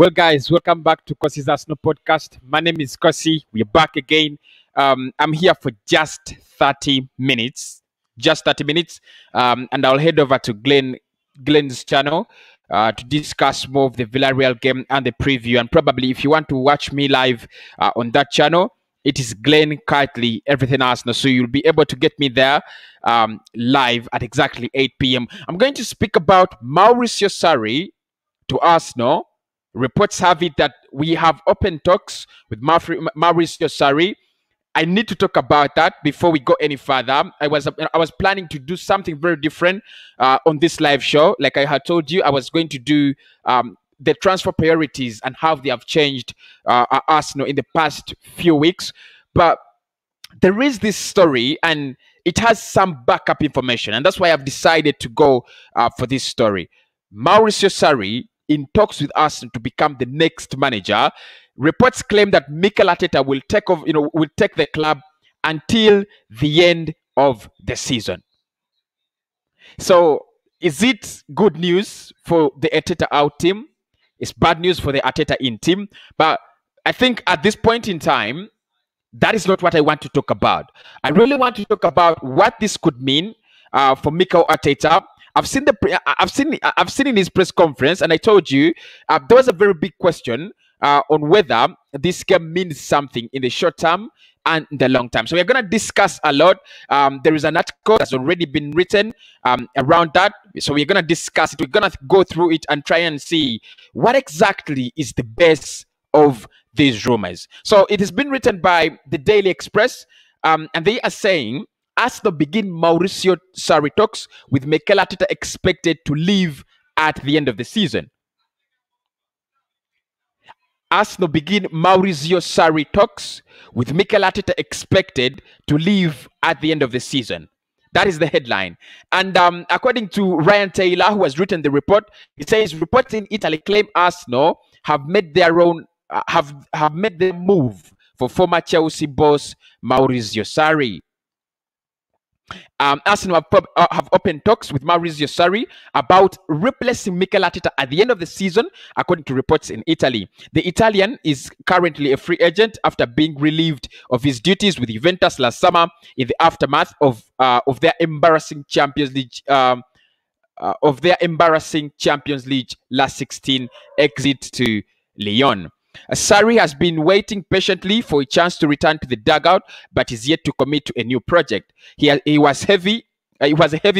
Well, guys, welcome back to Kosi's Arsenal podcast. My name is Kosi. We're back again. I'm here for just 30 minutes. And I'll head over to Glenn's channel to discuss more of the Villarreal game and the preview. And probably if you want to watch me live on that channel, it is Glenn Kirtley, Everything Arsenal. So you'll be able to get me there live at exactly 8 p.m. I'm going to speak about Mauricio Sarri to Arsenal. Reports have it that we have open talks with Mauricio Sarri. I need to talk about that before we go any further. I was planning to do something very different on this live show. Like I had told you, I was going to do the transfer priorities and how they have changed Arsenal in the past few weeks. But there is this story and it has some backup information. And that's why I've decided to go for this story. Mauricio Sarri in talks with Arsenal to become the next manager. Reports claim that Mikel Arteta will take the club until the end of the season. So, is it good news for the Arteta out team? It's bad news for the Arteta in team. But I think at this point in time, that is not what I want to talk about. I really want to talk about what this could mean for Mikel Arteta. I've seen in his press conference, and I told you there was a very big question on whether this game means something in the short term and the long term. So we're going to discuss a lot. There is an article that's already been written around that. So we're going to discuss it. We're going to go through it and try and see what exactly is the base of these rumors. So it has been written by the Daily Express, and they are saying, Arsenal begin Mauricio Sarri talks with Mikel Arteta expected to leave at the end of the season. Arsenal begin Mauricio Sarri talks with Mikel Arteta expected to leave at the end of the season. That is the headline. And according to Ryan Taylor, who has written the report, he says reports in Italy claim Arsenal have made their own have made the move for former Chelsea boss Mauricio Sarri. Arsenal have opened talks with Mauricio Sarri about replacing Mikel Arteta at the end of the season, according to reports in Italy. The Italian is currently a free agent after being relieved of his duties with Juventus last summer in the aftermath of their embarrassing Champions League last 16 exit to Lyon. Sarri has been waiting patiently for a chance to return to the dugout, but is yet to commit to a new project. He was a heavy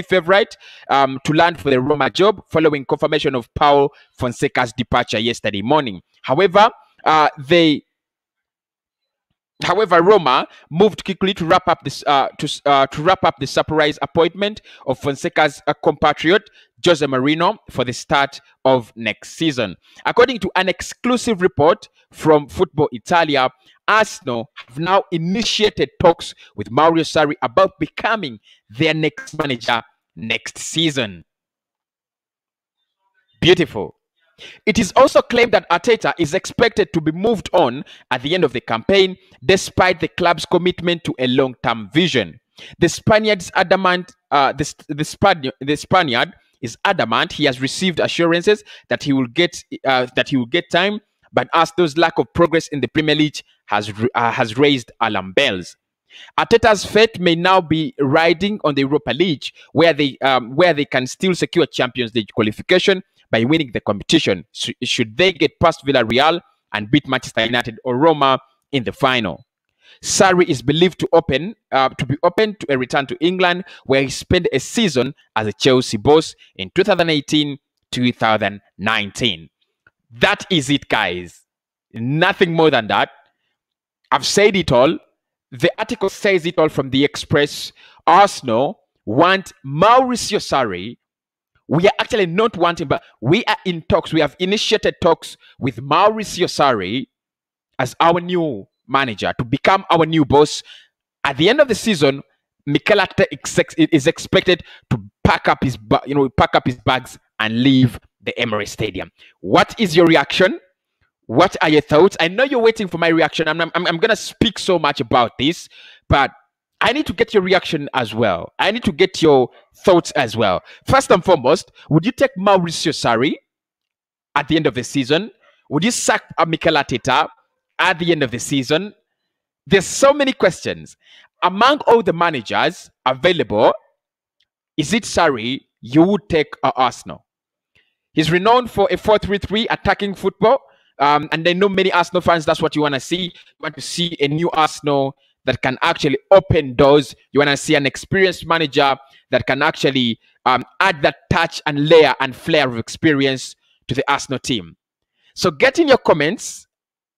favorite to land for the Roma job following confirmation of Paulo Fonseca's departure yesterday morning. However, Roma moved quickly to wrap up this the surprise appointment of Fonseca's compatriot Jose Mourinho for the start of next season. According to an exclusive report from Football Italia, Arsenal have now initiated talks with Mauricio Sarri about becoming their next manager next season. Beautiful. It is also claimed that Arteta is expected to be moved on at the end of the campaign, despite the club's commitment to a long-term vision. The Spaniard is adamant he has received assurances that he will get time, but Arsenal's lack of progress in the Premier League has raised alarm bells. Arteta's fate may now be riding on the Europa League, where they can still secure Champions League qualification by winning the competition, should they get past Villarreal and beat Manchester United or Roma in the final. Sarri is believed to be open to a return to England, where he spent a season as a Chelsea boss in 2018-2019. That is it, guys. Nothing more than that. I've said it all. The article says it all from the Express. Arsenal want Mauricio Sarri. We are actually not wanting, but we are in talks. We have initiated talks with Mauricio Sarri as our new manager to become our new boss. At the end of the season, Mikel Arteta is expected to pack up his bags and leave the Emirates Stadium. What is your reaction? What are your thoughts? I know you're waiting for my reaction. I'm going to speak so much about this, but I need to get your reaction as well. I need to get your thoughts as well. First and foremost, would you take Mauricio Sarri at the end of the season? Would you sack Mikel Arteta at the end of the season? There's so many questions. Among all the managers available, is it Sarri you would take Arsenal? He's renowned for a 4-3-3 attacking football. And I know many Arsenal fans, that's what you want to see. You want to see a new Arsenal that can actually open doors. You want to see an experienced manager that can actually add that touch and layer and flair of experience to the Arsenal team. So get in your comments.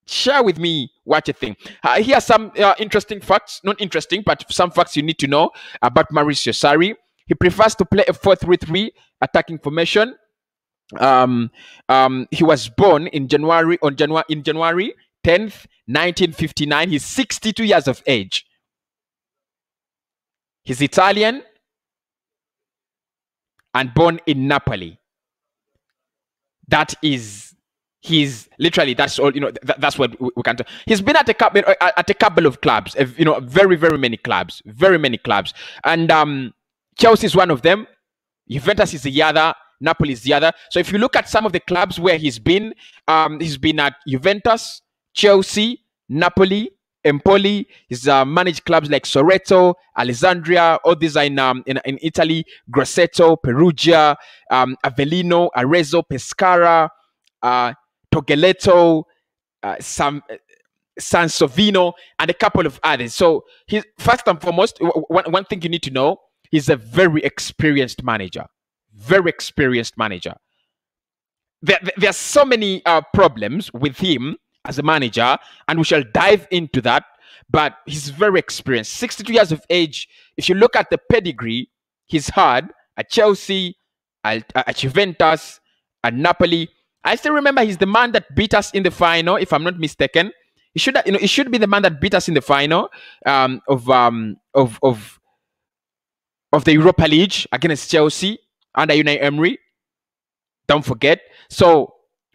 Share with me what you think. Here are some interesting facts. Not interesting, but some facts you need to know about MAURIZIO Sarri. He prefers to play a 4-3-3 attacking formation. He was born in January 10th, 1959. He's 62 years of age. He's Italian and born in Napoli. That is, he's literally, that's all, that's what we can do. He's been at a couple of clubs, very, very many clubs, and Chelsea is one of them. Juventus is the other. Napoli is the other. So if you look at some of the clubs where he's been at Juventus, Chelsea, Napoli, Empoli. He's managed clubs like Soreto, Alessandria. All these are in Italy. Grosseto, Perugia, Avellino, Arezzo, Pescara, Togeletto, Sansovino, and a couple of others. So he's, first and foremost, one thing you need to know, he's a very experienced manager. Very experienced manager. There are so many problems with him as a manager, and we shall dive into that. But he's very experienced. 62 years of age. If you look at the pedigree, he's had at Chelsea, at Juventus, at Napoli. I still remember he's the man that beat us in the final, if I'm not mistaken. He should be the man that beat us in the final of the Europa League against Chelsea under Unai Emery. Don't forget. So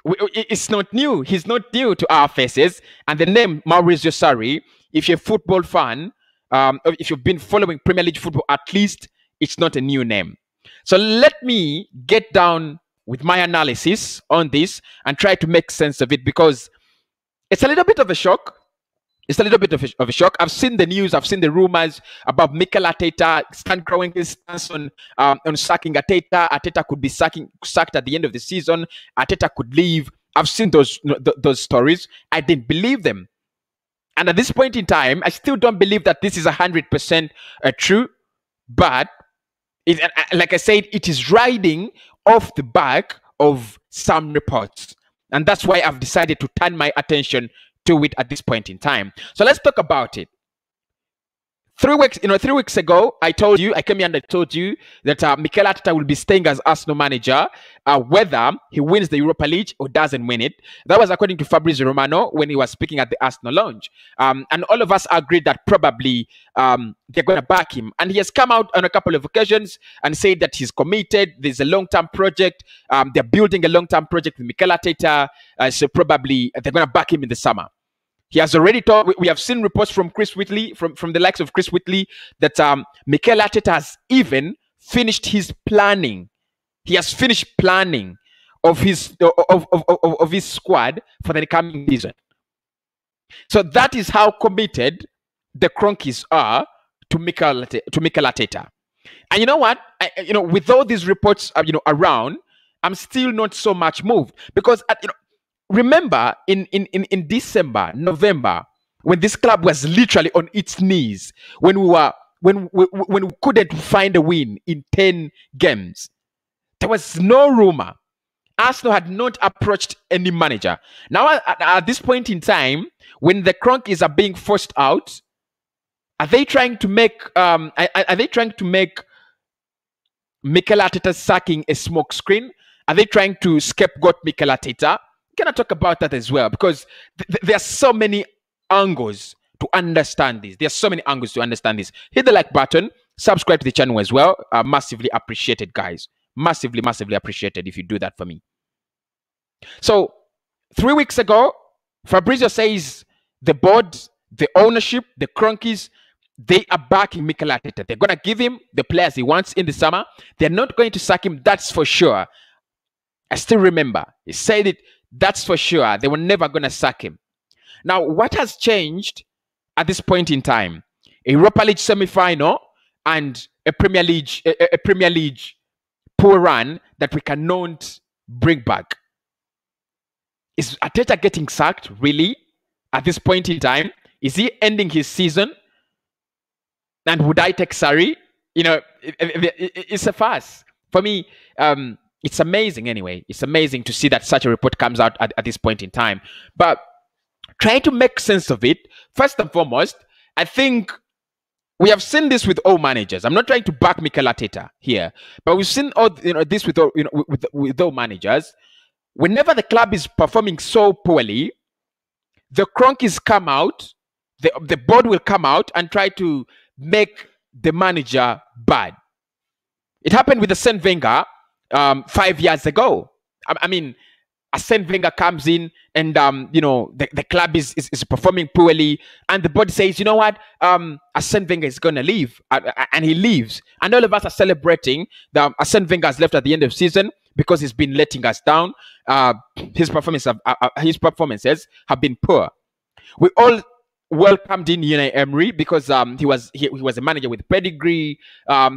it's not new. He's not new to our faces. And the name MAURIZIO Sarri, if you're a football fan, if you've been following Premier League football, at least it's not a new name. So let me get down with my analysis on this and try to make sense of it, because it's a little bit of a shock. It's a little bit of a shock. I've seen the news. I've seen the rumors about Mikel Arteta growing his stance on sacking Arteta. Arteta could be sacked at the end of the season. Arteta could leave. I've seen those stories. I didn't believe them. And at this point in time, I still don't believe that this is 100% true. But like I said, it is riding off the back of some reports. And that's why I've decided to turn my attention to it at this point in time. So let's talk about it. 3 weeks ago, I came here and I told you that Mikel Arteta will be staying as Arsenal manager, whether he wins the Europa League or doesn't win it. That was according to Fabrizio Romano when he was speaking at the Arsenal lounge. And all of us agreed that probably they're going to back him. And he has come out on a couple of occasions and said that he's committed. There's a long-term project. They're building a long-term project with Mikel Arteta. So probably they're going to back him in the summer. He has already told, we have seen reports from Chris Whitley, from the likes of Chris Whitley, that Mikel Arteta has even finished his planning. He has finished planning of his squad for the coming season. So that is how committed the Cronkies are to Mikel Arteta. And you know what? With all these reports, around, I'm still not so much moved, because remember, in December, November, when this club was literally on its knees, when we couldn't find a win in 10 games, there was no rumor. Arsenal had not approached any manager. Now, at this point in time, when the Cronkies are being forced out, are they trying to make Mikel Arteta sacking a smokescreen? Are they trying to scapegoat Mikel Arteta? Can I talk about that as well? Because there are so many angles to understand this. There are so many angles to understand this. Hit the like button. Subscribe to the channel as well. Massively appreciated, guys. Massively, massively appreciated if you do that for me. So, 3 weeks ago, Fabrizio says the board, the ownership, the Cronkies, they are backing Mikel Arteta. They're going to give him the players he wants in the summer. They're not going to sack him, that's for sure. I still remember. He said it That's for sure. They were never going to sack him. Now, what has changed at this point in time? A Europa League semi-final and a Premier League poor run that we cannot bring back. Is Arteta getting sacked, really, at this point in time? Is he ending his season? And would I take Sarri? You know, it's a farce. For me, it's amazing anyway. It's amazing to see that such a report comes out at this point in time. But trying to make sense of it, first and foremost, I think we have seen this with all managers. I'm not trying to back Mikel Arteta here, but we've seen this with all managers. Whenever the club is performing so poorly, the cronkies come out, the board will come out and try to make the manager bad. It happened with Arsene Wenger 5 years ago. I mean, Arsene Wenger comes in and, the club is performing poorly, and the board says, you know what, Arsene Wenger is going to leave, and he leaves. And all of us are celebrating that Arsene Wenger has left at the end of the season because he's been letting us down. His performances have been poor. We all welcomed in Unai Emery because he was a manager with pedigree.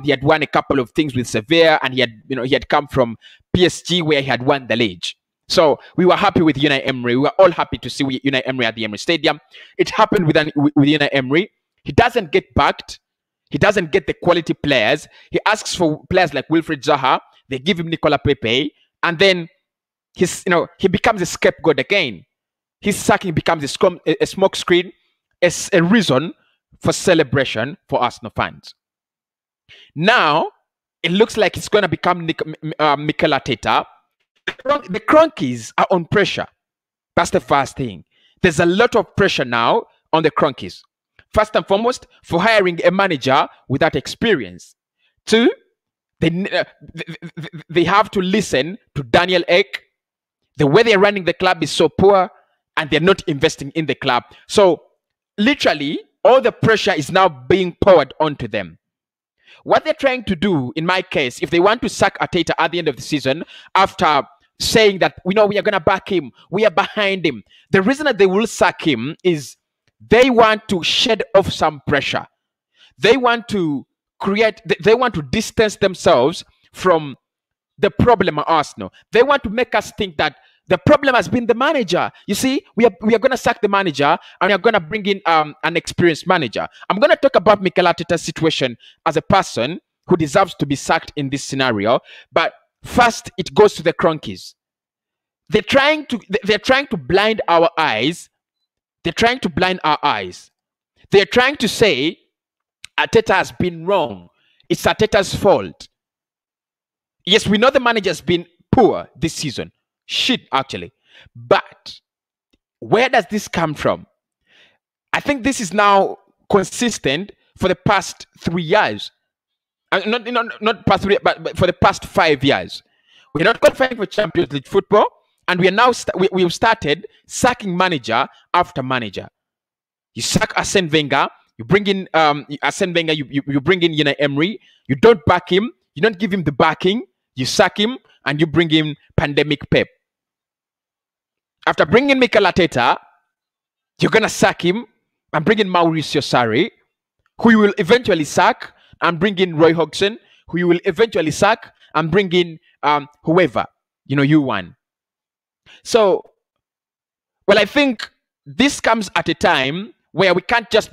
He had won a couple of things with Sevilla, and he had come from PSG where he had won the league. So we were happy with Unai Emery. We were all happy to see Unai Emery at the Emirates Stadium. It happened with Unai Emery. He doesn't get backed. He doesn't get the quality players. He asks for players like Wilfried Zaha. They give him Nicolas Pepe, and then he becomes a scapegoat again. His sacking becomes a smoke screen, a reason for celebration for Arsenal fans. Now it looks like it's going to become Mikel Arteta. The cronkies are on pressure. That's the first thing. There's a lot of pressure now on the cronkies. First and foremost, for hiring a manager without experience. Two, they have to listen to Daniel Ek. The way they're running the club is so poor, and they're not investing in the club. So literally, all the pressure is now being poured onto them. What they're trying to do, in my case, if they want to sack Arteta at the end of the season, after saying that, we are going to back him, we are behind him, the reason that they will sack him is they want to shed off some pressure. They want to distance themselves from the problem at Arsenal. They want to make us think that the problem has been the manager. You see, we are going to sack the manager, and we are going to bring in an experienced manager. I'm going to talk about Mikel Arteta's situation as a person who deserves to be sacked in this scenario. But first, it goes to the cronkies. They're trying to blind our eyes. They're trying to blind our eyes. They're trying to say Arteta has been wrong. It's Arteta's fault. Yes, we know the manager has been poor this season. Shit, actually. But where does this come from? I think this is now consistent for the past 3 years. Not past 3, but for the past 5 years. We're not qualifying for Champions League football, and we are now we've started sacking manager after manager. You sack Arsene Wenger, you bring in Arsene Wenger, you bring in Unai Emery, you don't back him, you don't give him the backing, you sack him, and you bring in pandemic Pep. After bringing Mikel Arteta, you're going to sack him and bring in Mauriziio Sarri, who you will eventually sack, and bring in Roy Hodgson, who you will eventually sack, and bring in whoever, you want. So, well, I think this comes at a time where we can't just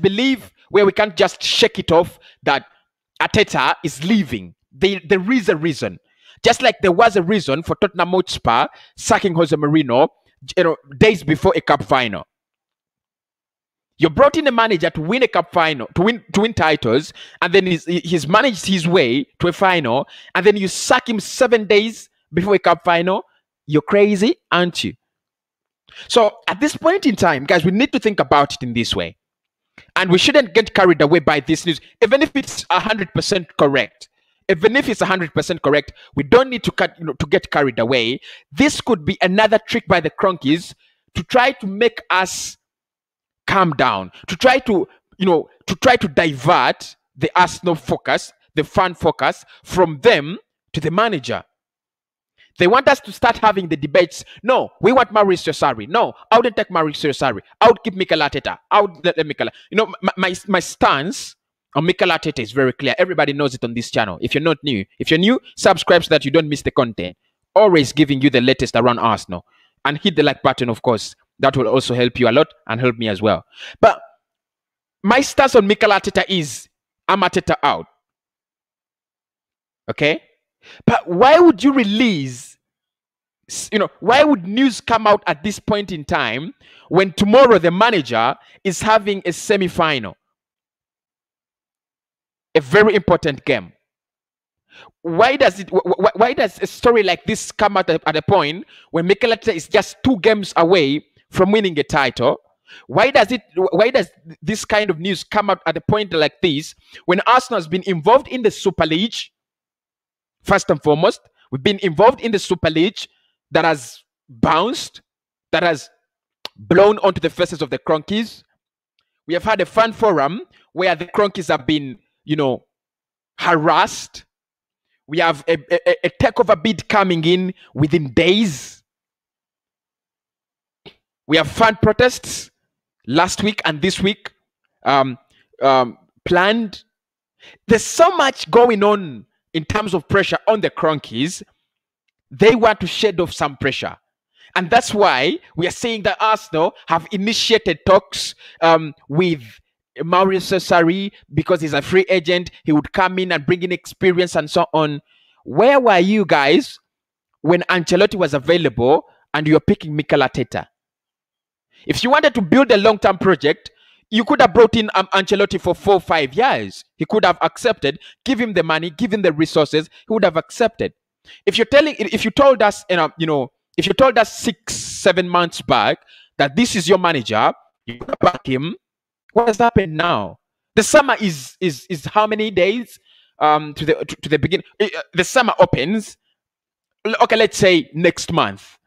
shake it off that Arteta is leaving. There is a reason. Just like there was a reason for Tottenham Hotspur sacking Jose Mourinho, days before a cup final. You brought in a manager to win a cup final, to win titles, and then he's managed his way to a final, and then you sack him 7 days before a cup final. You're crazy, aren't you? So at this point in time, guys, we need to think about it in this way. And we shouldn't get carried away by this news, even if it's 100% correct. Even if it's 100% correct, we don't need to get carried away. This could be another trick by the cronkies to try to make us calm down, to try to divert the Arsenal focus, the fan focus, from them to the manager. They want us to start having the debates. No, we want Mauricio Sarri. No, I wouldn't take Mauricio Sarri. I would keep Mikel Arteta. I would let Mikel. You know, my stance on Mikel Arteta is very clear. Everybody knows it on this channel. If you're not new, if you're new, subscribe so that you don't miss the content. Always giving you the latest around Arsenal. And hit the like button, of course. That will also help you a lot and help me as well. But my stance on Mikel Arteta is, I'm Arteta out. Okay? But why would you release, why would news come out at this point in time when tomorrow the manager is having a semi-final? A very important game. Why does a story like this come out at a point when Mikel Arteta is just 2 games away from winning a title? Why does this kind of news come out at a point like this when Arsenal has been involved in the Super League? First and foremost, we've been involved in the Super League that has bounced, that has blown onto the faces of the Cronkies. We have had a fan forum where the Cronkies have been, harassed. We have a takeover bid coming in within days. We have fan protests last week and this week planned. There's so much going on in terms of pressure on the Cronkies. They want to shed off some pressure. And that's why we are saying that Arsenal have initiated talks with MAURIZIO Sarri because he's a free agent. He would come in and bring in experience and so on. Where were you guys when Ancelotti was available and you were picking Mikel Arteta? If you wanted to build a long-term project, you could have brought in Ancelotti for 4 or 5 years. He could have accepted. Give him the money, give him the resources. He would have accepted. If you told us 6-7 months back that this is your manager, you could back him. What has happened now? The summer is how many days to the beginning? The summer opens. Okay, let's say next month.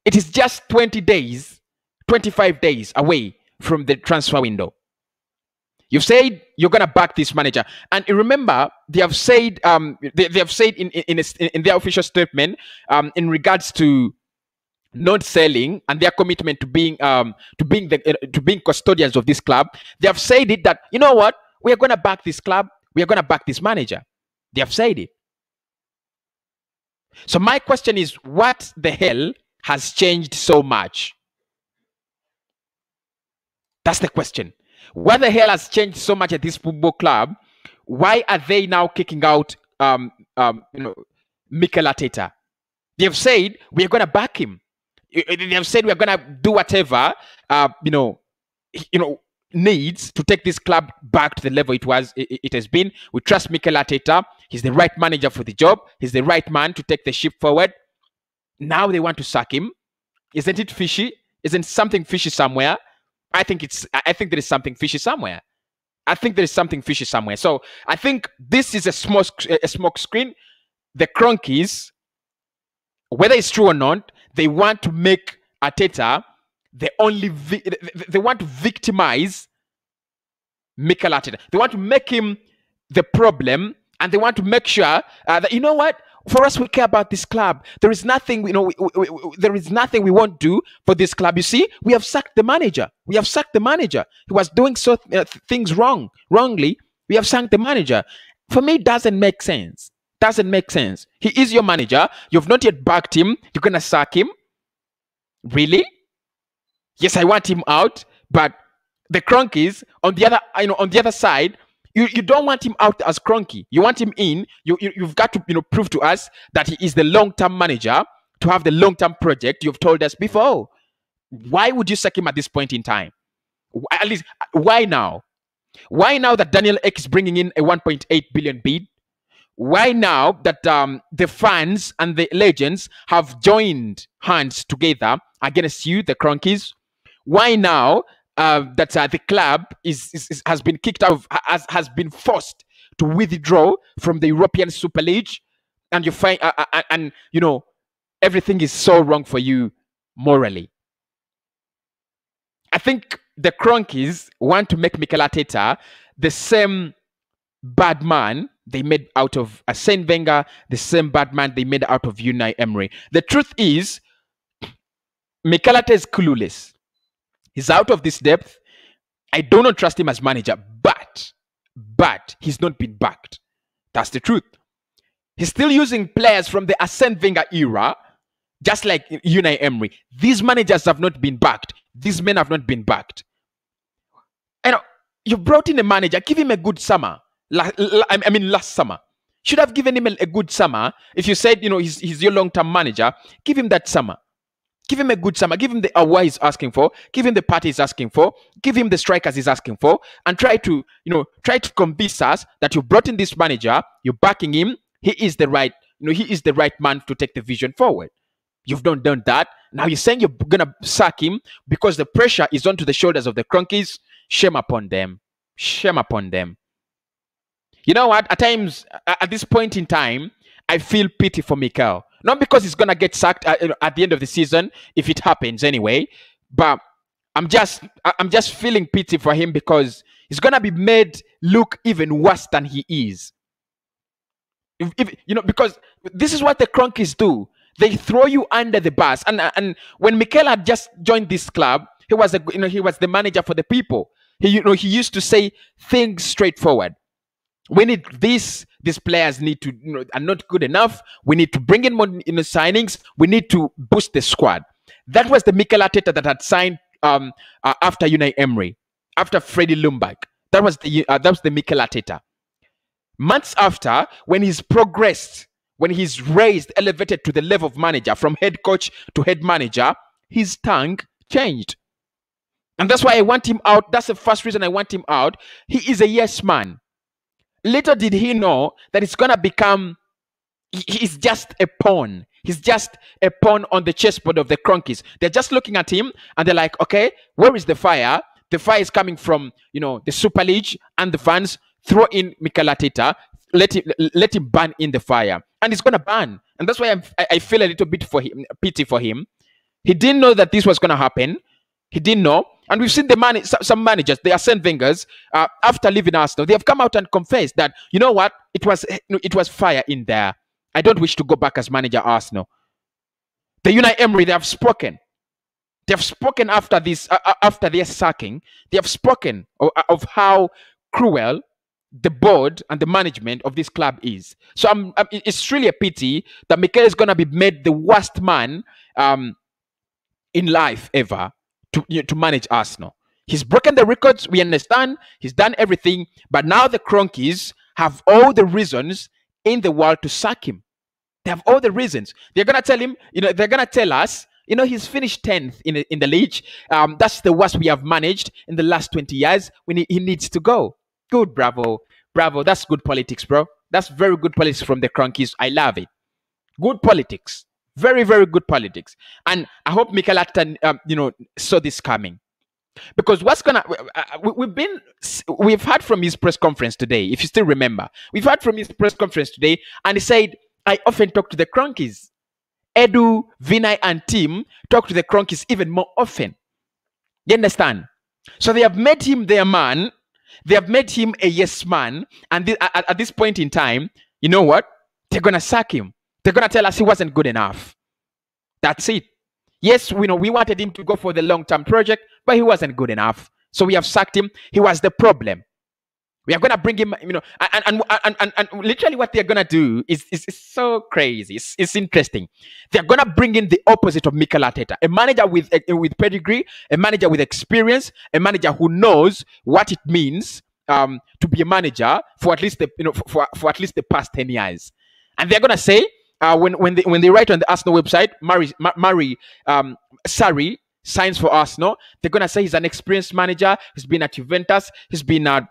It is just 20 days, 25 days away from the transfer window. You've said you're gonna back this manager, and remember they have said they have said in their official statement in regards to not selling and their commitment to being custodians of this club. They have said it that, you know what, we are gonna back this club, we are gonna back this manager. They have said it. So my question is, what the hell has changed so much? That's the question. What the hell has changed so much at this football club? Why are they now kicking out Mikel Arteta? They have said we are going to back him. They have said we are going to do whatever needs to take this club back to the level it has been. We trust Mikel Arteta. He's the right manager for the job. He's the right man to take the ship forward. Now they want to sack him. Isn't it fishy? Isn't something fishy somewhere? I think there is something fishy somewhere. So I think this is a smoke screen. The Cronkies, whether it's true or not, they want to make Arteta they want to victimize Mikel Arteta. They want to make him the problem, and they want to make sure that, you know what, for us, we care about this club. There is nothing, there is nothing we won't do for this club. You see, we have sacked the manager. He was doing things wrongly. We have sacked the manager. For me, it doesn't make sense. He is your manager. You've not yet backed him. You're gonna sack him. Really? Yes, I want him out. But the Cronkies on the other side, you don't want him out as Cronky. You want him in. You've got to prove to us that he is the long-term manager, to have the long-term project you've told us before. Why would you sack him at this point in time? At least, why now? Why now that Daniel Ek is bringing in a 1.8 billion bid? Why now that the fans and the legends have joined hands together against you, the Cronkies? Why now that the club has been kicked out of, has been forced to withdraw from the European Super League, and you find everything is so wrong for you morally? I think the Cronkies want to make Mikel Arteta the same bad man they made out of Arsene Wenger, the same bad man they made out of Unai Emery. The truth is, Mikel Arteta is clueless. He's out of this depth. I do not trust him as manager, but he's not been backed. That's the truth. He's still using players from the Arsene Wenger era, just like Unai Emery. These managers have not been backed. These men have not been backed. And you brought in a manager, give him a good summer. Last summer. Should have given him a good summer. If you said, he's your long-term manager, give him that summer. Give him a good summer. Give him the award he's asking for. Give him the party he's asking for. Give him the strikers he's asking for. And try to convince us that you brought in this manager, you're backing him. He is the right, he is the right man to take the vision forward. You've not done that. Now you're saying you're gonna sack him because the pressure is onto the shoulders of the Cronkies. Shame upon them. Shame upon them. You know what? At times, at this point in time, I feel pity for Mikel. Not because he's gonna get sacked at the end of the season, if it happens anyway. But I'm just feeling pity for him because he's gonna be made look even worse than he is. Because this is what the Cronkies do. They throw you under the bus. And when Mikel had just joined this club, he was the manager for the people. He used to say things straightforward. We need this. These players need to are not good enough. We need to bring in more signings. We need to boost the squad. That was the Mikel Arteta that had signed after Unai Emery, after Freddie Ljungberg. That was the Mikel Arteta. Months after, when he's progressed, when he's elevated to the level of manager, from head coach to head manager, his tongue changed. And that's why I want him out. That's the first reason I want him out. He is a yes man. Little did he know that it's going to become, he's just a pawn. He's just a pawn on the chessboard of the Cronkies. They're just looking at him and they're like, okay, where is the fire? The fire is coming from, the Super League and the fans. Throw in Mikel Arteta, let him burn in the fire. And he's going to burn. And that's why I feel a little bit pity for him. He didn't know that this was going to happen. He didn't know. And we've seen some managers, the Arsene Wengers, after leaving Arsenal, they have come out and confessed that, you know what, it was fire in there. I don't wish to go back as manager Arsenal. The Unai Emery, they have spoken. They have spoken after their sacking. They have spoken of how cruel the board and the management of this club is. So it's really a pity that Mikel is going to be made the worst man in life ever to manage Arsenal. He's broken the records, we understand. He's done everything. But now the Cronkies have all the reasons in the world to sack him. They have all the reasons. They're going to tell him, they're going to tell us, he's finished 10th in the league. That's the worst we have managed in the last 20 years. He needs to go. Good, bravo. That's good politics, bro. That's very good politics from the Cronkies. I love it. Good politics. Very, very good politics. And I hope Mikel Arteta, saw this coming. Because we've heard from his press conference today, if you still remember. We've heard from his press conference today, and he said, I often talk to the Cronkies. Edu, Vinay, and Tim talk to the Cronkies even more often. You understand? So they have made him their man. They have made him a yes man. And at this point in time, you know what? They're going to sack him. They're going to tell us he wasn't good enough. That's it. Yes, we wanted him to go for the long-term project, but he wasn't good enough. So we have sacked him. He was the problem. We are going to bring him, and literally what they're going to do is so crazy. It's interesting. They're going to bring in the opposite of Mikel Arteta, a manager with pedigree, a manager with experience, a manager who knows what it means to be a manager for at least for at least the past 10 years. And they're going to say, when they write on the Arsenal website, Mauriziio Sarri signs for Arsenal, they're gonna say he's an experienced manager. He's been at Juventus. He's been at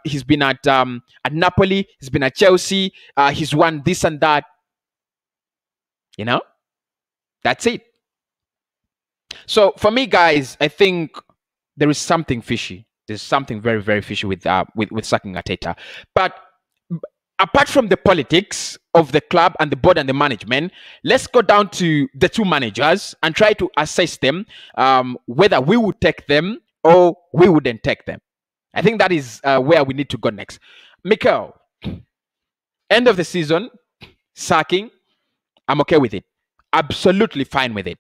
Napoli. He's been at Chelsea. He's won this and that. That's it. So for me, guys, I think there is something fishy. There's something very, very fishy with sacking Arteta. But apart from the politics of the club and the board and the management, let's go down to the two managers and try to assess them, whether we would take them or we wouldn't take them. I think that is where we need to go next. Mikel, End of the season, sacking, I'm okay with it. Absolutely fine with it.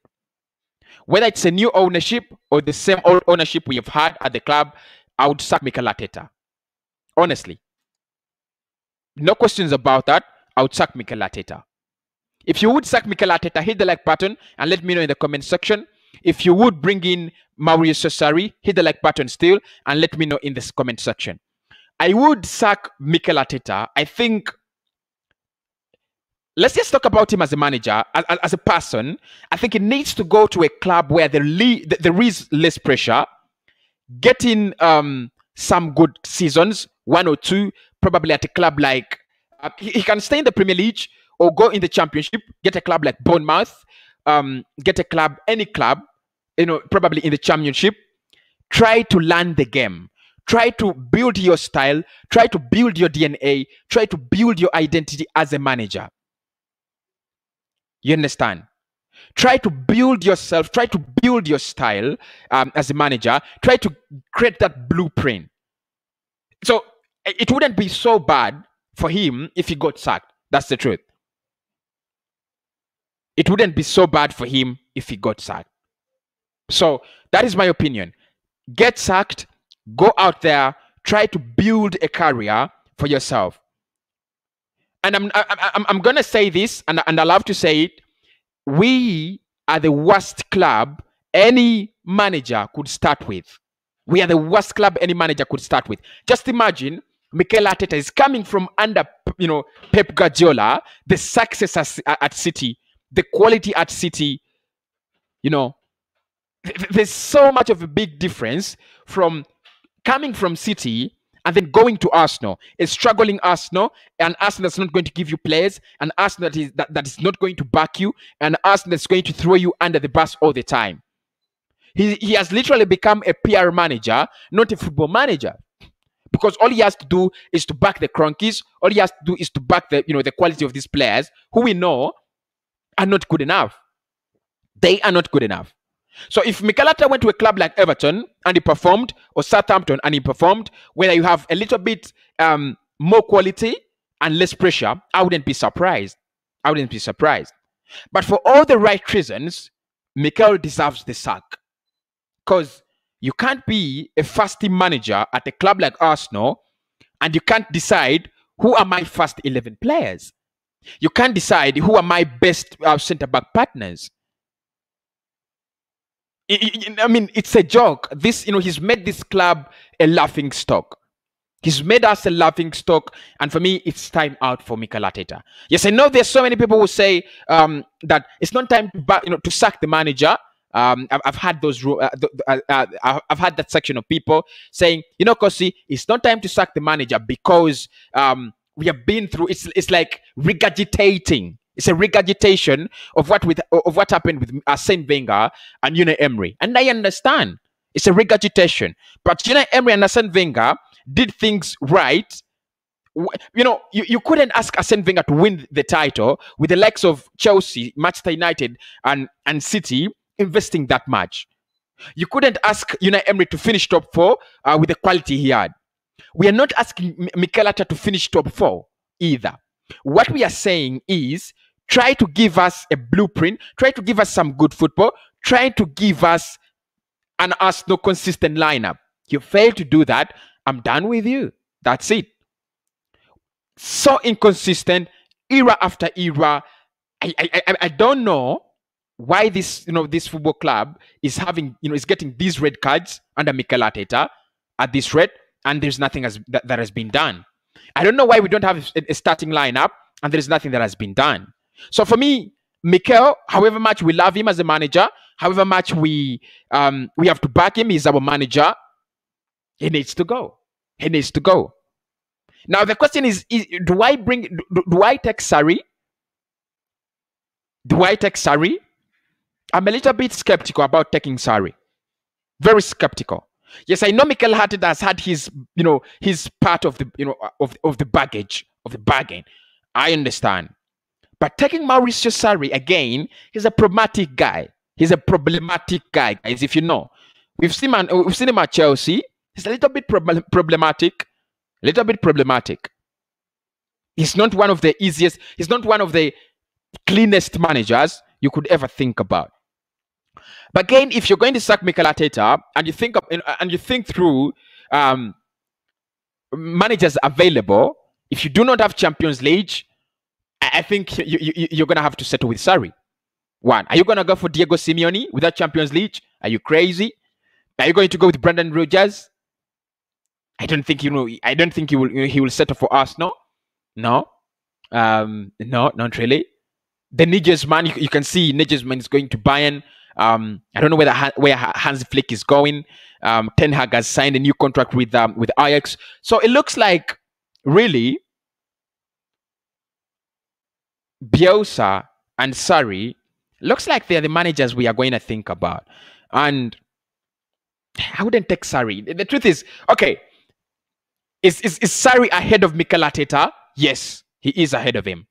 Whether it's a new ownership or the same old ownership we have had at the club, I would sack Mikel Arteta. Honestly. No questions about that. I would sack Mikel Arteta. If you would sack Mikel Arteta, hit the like button and let me know in the comment section. If you would bring in MAURIZIO Sarri, hit the like button still and let me know in this comment section. I would sack Mikel Arteta. I think, let's just talk about him as a manager, as a person. I think he needs to go to a club where there is less pressure, getting some good seasons, 1 or 2, probably at a club like, he can stay in the Premier League or go in the Championship, get a club like Bournemouth, get a club, any club, probably in the Championship. Try to learn the game. Try to build your style. Try to build your DNA. Try to build your identity as a manager. You understand? Try to build yourself. Try to build your style as a manager. Try to create that blueprint. So it wouldn't be so bad for him if he got sacked. That's the truth. It wouldn't be so bad for him if he got sacked. So that is my opinion. Get sacked. Go out there. Try to build a career for yourself. And I'm gonna say this, and I love to say it. We are the worst club any manager could start with. We are the worst club any manager could start with. Just imagine Mikel Arteta is coming from under, Pep Guardiola, the success at City, the quality at City. There's so much of a big difference from coming from City and then going to Arsenal, a struggling Arsenal, an Arsenal that's not going to give you players, an Arsenal that is not going to back you, an Arsenal that's going to throw you under the bus all the time. He has literally become a PR manager, not a football manager. Because all he has to do is to back the cronkies. All he has to do is to back the quality of these players who we know are not good enough. They are not good enough. So if Mikel Arteta went to a club like Everton and he performed, or Southampton and he performed, whether you have a little bit more quality and less pressure, I wouldn't be surprised. I wouldn't be surprised. But for all the right reasons, Mikel deserves the sack. Because you can't be a first-team manager at a club like Arsenal and you can't decide who are my first 11 players. You can't decide who are my best centre-back partners. I mean, it's a joke. He's made this club a laughing stock. He's made us a laughing stock. And for me, it's time out for Mikel Arteta. Yes, I know there's so many people who say that it's not time to sack the manager. I've had those. I've had that section of people saying, Kosi, it's not time to sack the manager because we have been through. It's like regurgitating. It's a regurgitation of what happened with Arsene Wenger and Unai Emery, and I understand it's a regurgitation. But Unai Emery and Arsene Wenger did things right. You couldn't ask Arsene Wenger to win the title with the likes of Chelsea, Manchester United, and City investing that much. You couldn't ask Unai Emery to finish top 4 with the quality he had. We are not asking Mikel Arteta to finish top 4 either. What we are saying is try to give us a blueprint, try to give us some good football, try to give us an Arsenal consistent lineup. You fail to do that, I'm done with you. That's it. So inconsistent, era after era. I don't know why this football club is having is getting these red cards under Mikel Arteta at this rate, and there's nothing that has been done. I don't know why we don't have a starting lineup and there's nothing that has been done. So for me, Mikel, however much we love him as a manager, however much we have to back him, he's our manager. He needs to go. He needs to go. Now the question is do I take Sarri? Do I take Sarri? I'm a little bit skeptical about taking Sarri. Very skeptical. Yes, I know Mikel Arteta has had his part of the of the baggage of the bargain. I understand, but taking MAURIZIO Sarri again, he's a problematic guy. He's a problematic guy, guys. If you know, we've seen him at Chelsea. He's a little bit problematic. A little bit problematic. He's not one of the easiest, he's not one of the cleanest managers you could ever think about. But again, if you're going to sack Mikel Arteta and you think through managers available, if you do not have Champions League, I think you're going to have to settle with Sarri. One, are you going to go for Diego Simeone without Champions League? Are you crazy? Are you going to go with Brendan Rodgers? I don't think he will settle for Arsenal. No, no, not really. The Nagelsmann, you can see Nagelsmann is going to Bayern. I don't know where Hans Flick is going. Ten Hag has signed a new contract with Ajax. So it looks like really Bielsa and Sarri looks like they're the managers we are going to think about. And I wouldn't take Sarri. The truth is, okay, is Sarri ahead of Mikel Arteta? Yes, he is ahead of him.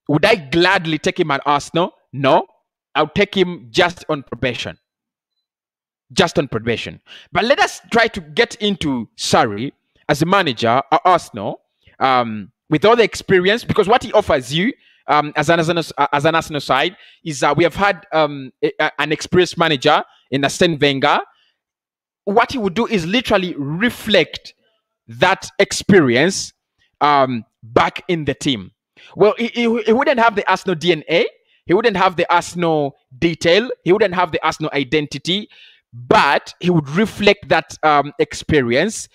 Would I gladly take him at Arsenal? No. I'll take him just on probation. Just on probation. But let us try to get into Sarri as a manager at Arsenal with all the experience, because what he offers you as an Arsenal side is we have had an experienced manager in Arsene Wenger. What he would do is literally reflect that experience back in the team. Well, he wouldn't have the Arsenal DNA. He wouldn't have the Arsenal detail. He wouldn't have the Arsenal identity. But he would reflect that experience,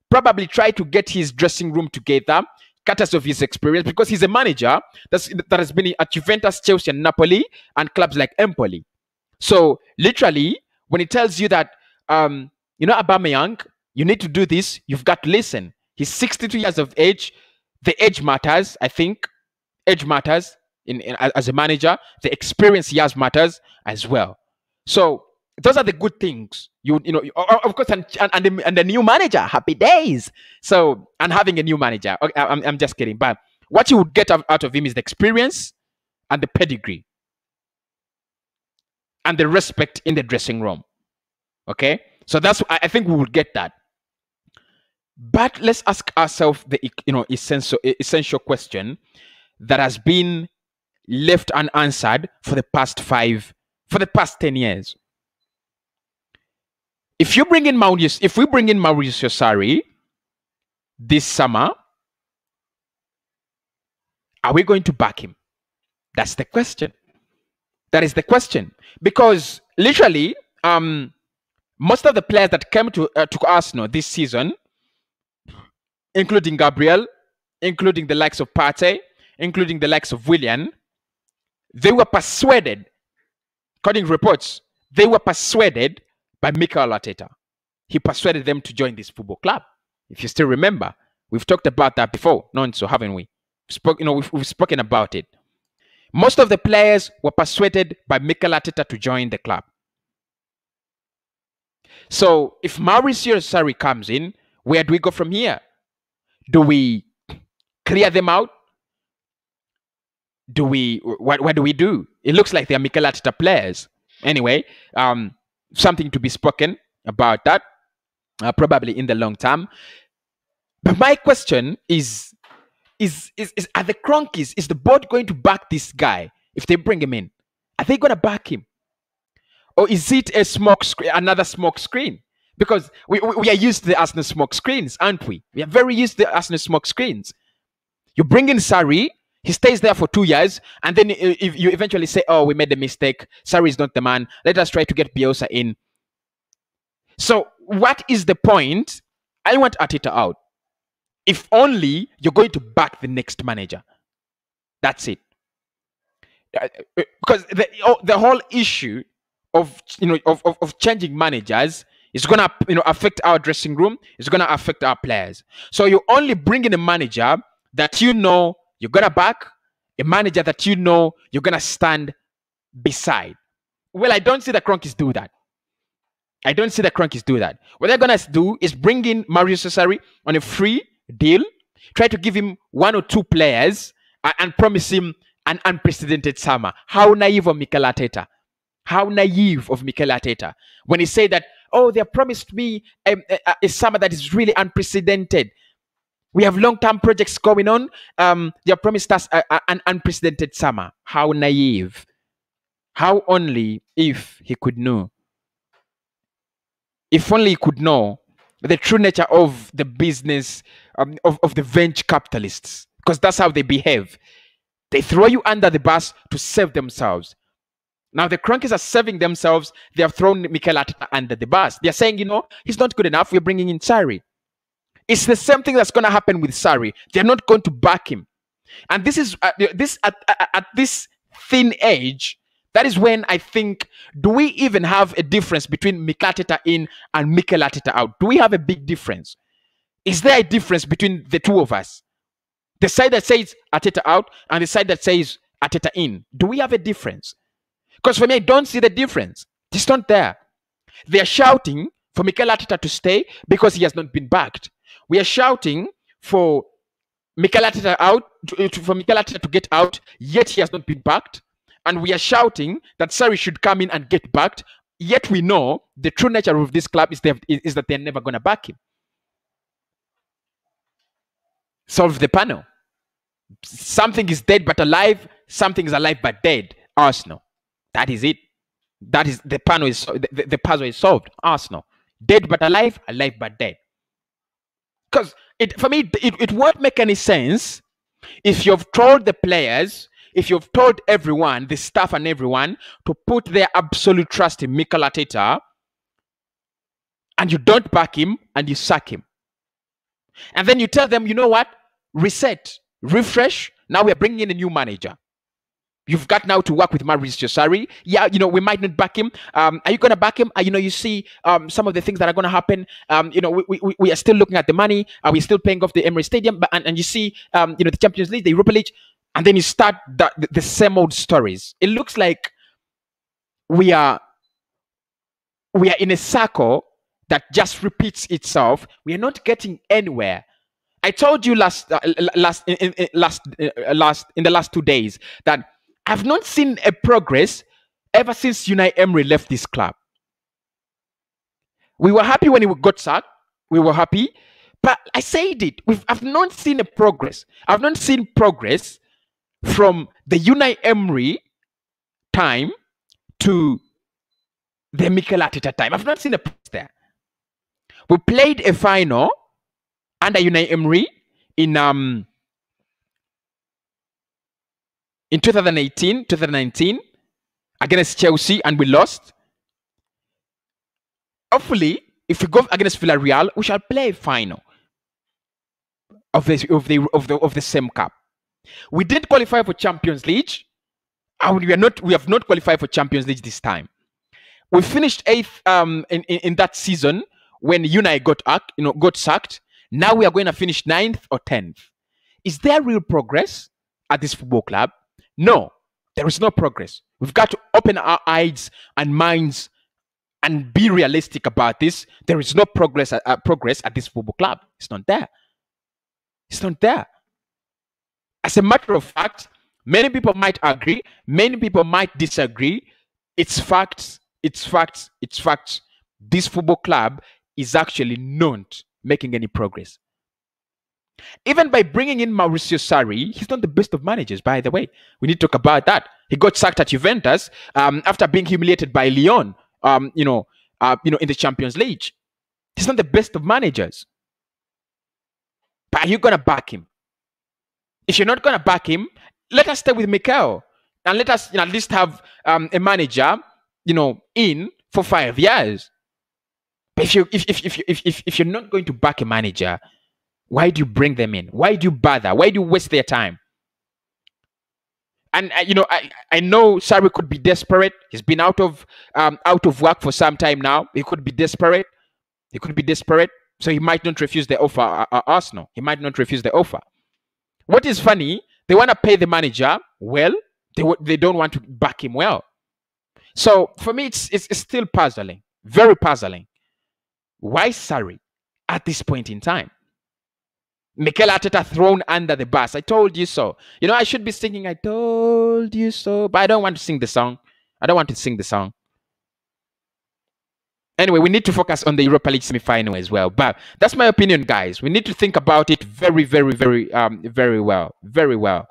probably try to get his dressing room together, courtesy of his experience, because he's a manager that has been at Juventus, Chelsea, and Napoli, and clubs like Empoli. So literally, when he tells you that, Aubameyang, you need to do this, you've got to listen. He's 62 years of age. The age matters, I think. Age matters as a manager. The experience he has matters as well. So those are the good things. Of course, and the new manager, happy days. So, and having a new manager. Okay, I'm just kidding. But what you would get out of him is the experience and the pedigree and the respect in the dressing room. Okay, so I think we will get that. But let's ask ourselves the essential question that has been left unanswered for the past 10 years. If we bring in Mauricio Sarri this summer, are we going to back him? That's the question. That is the question. Because literally, most of the players that came to Arsenal this season, including Gabriel, including the likes of Partey, including the likes of Willian, they were persuaded, according to reports, they were persuaded by Mikel Arteta. He persuaded them to join this football club. If you still remember, we've talked about that before, so haven't we? We've spoken about it. Most of the players were persuaded by Mikel Arteta to join the club. So if Mauricio Sarri comes in, where do we go from here? Do we clear them out? What do we do? It looks like they are Mikel Arteta players. Anyway, something to be spoken about that, probably in the long term. But my question is are the Cronkies, is the board going to back this guy if they bring him in? Are they going to back him? Or is it another smoke screen? Because we are used to the Arsenal smoke screens, aren't we? We are very used to the Arsenal smoke screens. You bring in Sarri, he stays there for 2 years, and then if you eventually say, oh, we made a mistake, Sarri is not the man, let us try to get Bielsa in. So what is the point? I want Arteta out. If only you're going to back the next manager. That's it. Because the whole issue of changing managers is going to affect our dressing room. It's going to affect our players. So you only bring in a manager that you're going to back, a manager that you're going to stand beside. Well, I don't see the Cronkies do that. I don't see the Cronkies do that. What they're going to do is bring in Mauricio Sarri on a free deal, try to give him 1 or 2 players and promise him an unprecedented summer. How naive of Mikel Arteta. How naive of Mikel Arteta. When he said that, oh, they have promised me a summer that is really unprecedented. We have long-term projects going on. They have promised us an unprecedented summer. How naive. How only if he could know. If only he could know the true nature of the business, of the venture capitalists. Because that's how they behave. They throw you under the bus to save themselves. Now the Cronkies are saving themselves. They have thrown Mikel Arteta under the bus. They're saying, you know, he's not good enough. We're bringing in Sarri. It's the same thing that's going to happen with Sarri. They're not going to back him. And this is at this thin age, that is when I think, do we even have a difference between Mikel Arteta in and Mikel Arteta out? Do we have a big difference? Is there a difference between the two of us? The side that says Arteta out and the side that says Arteta in. Do we have a difference? Because for me, I don't see the difference. It's not there. They are shouting for Mikel Arteta to stay because he has not been backed. We are shouting for Mikel Arteta out, for Mikel Arteta to get out, yet he has not been backed. And we are shouting that Sarri should come in and get backed, yet we know the true nature of this club is that they're never going to back him. Solve the panel. Something is dead but alive, something is alive but dead. Arsenal. That is it. That is the panel is the puzzle is solved. Arsenal. Dead but alive, alive but dead. Because for me, it won't make any sense if you've told the players, if you've told everyone, the staff and everyone, to put their absolute trust in Mikel Arteta, and you don't back him and you sack him. And then you tell them, you know what? Reset, refresh. Now we're bringing in a new manager. You've got now to work with MAURIZIO Sarri. Yeah, you know, we might not back him. Are you going to back him? You know, you see some of the things that are going to happen. You know, we are still looking at the money. Are we still paying off the Emirates Stadium? And you see, you know, the Champions League, the Europa League. And then you start the same old stories. It looks like we are in a circle that just repeats itself. We are not getting anywhere. I told you in the last 2 days that I've not seen a progress ever since Unai Emery left this club. We were happy when he got sacked. We were happy. But I said it. I've not seen a progress. I've not seen progress from the Unai Emery time to the Mikel Arteta time. I've not seen a progress there. We played a final under Unai Emery in 2019 against Chelsea, and we lost. Hopefully, if we go against Villarreal, we shall play a final of the same cup. We didn't qualify for Champions League, and we have not qualified for Champions League this time. We finished 8th in that season when Unai got sacked. Now we are going to finish 9th or 10th. Is there real progress at this football club? No, there is no progress. We've got to open our eyes and minds and be realistic about this. There is no progress at this football club. It's not there. It's not there. As a matter of fact, many people might agree, many people might disagree. It's facts, it's facts, it's facts. This football club is actually not making any progress. Even by bringing in Mauricio Sarri, he's not the best of managers, by the way. We need to talk about that. He got sacked at Juventus after being humiliated by Lyon, in the Champions League. He's not the best of managers. But are you going to back him? If you're not going to back him, let us stay with Mikel. And let us at least have a manager, in for 5 years. But if you're not going to back a manager, why do you bring them in? Why do you bother? Why do you waste their time? And I know Sarri could be desperate. He's been out of work for some time now. He could be desperate. So he might not refuse the offer. Arsenal. He might not refuse the offer. What is funny? They want to pay the manager well. They don't want to back him well. So for me, it's still puzzling. Very puzzling. Why Sarri at this point in time? Mikel Arteta thrown under the bus. I told you so. I should be singing I told you so, but I don't want to sing the song. I don't want to sing the song. Anyway, we need to focus on the Europa League semi-final as well. But that's my opinion, guys. We need to think about it very, very, very, very well. Very well.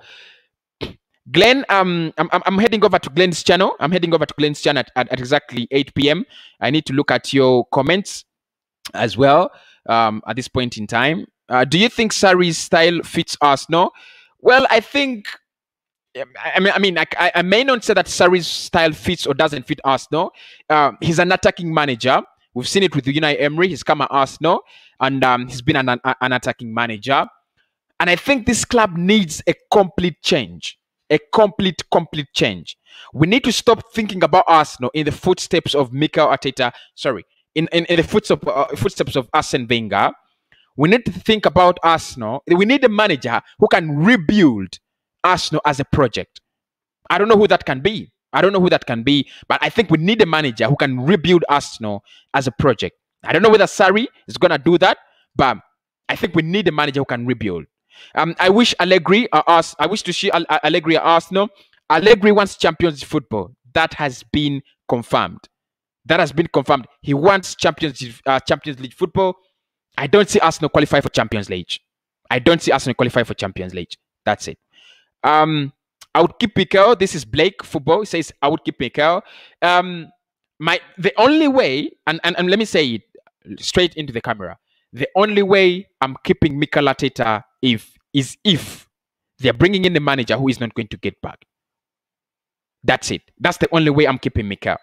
Glenn, I'm heading over to Glenn's channel. I'm heading over to Glenn's channel at exactly 8 p.m. I need to look at your comments as well at this point in time. Do you think Sarri's style fits Arsenal? Well, I think... I may not say that Sarri's style fits or doesn't fit Arsenal. He's an attacking manager. We've seen it with Unai Emery. He's come at Arsenal and he's been an attacking manager. And I think this club needs a complete change. A complete change. We need to stop thinking about Arsenal in the footsteps of Mikel Arteta. Sorry, in the footsteps of Arsene Wenger. We need to think about Arsenal. We need a manager who can rebuild Arsenal as a project. I don't know who that can be. But I think we need a manager who can rebuild Arsenal as a project. I don't know whether Sarri is going to do that, but I think we need a manager who can rebuild. I wish Allegri I wish to see Allegri at Arsenal. Allegri wants Champions League football. That has been confirmed. He wants Champions League football. I don't see Arsenal qualify for Champions League. That's it. I would keep Mikel. This is Blake Football. He says I would keep Mikel. The only way, and let me say it straight into the camera. The only way I'm keeping Mikel Arteta is if they're bringing in the manager who is not going to get back. That's it. That's the only way I'm keeping Mikel.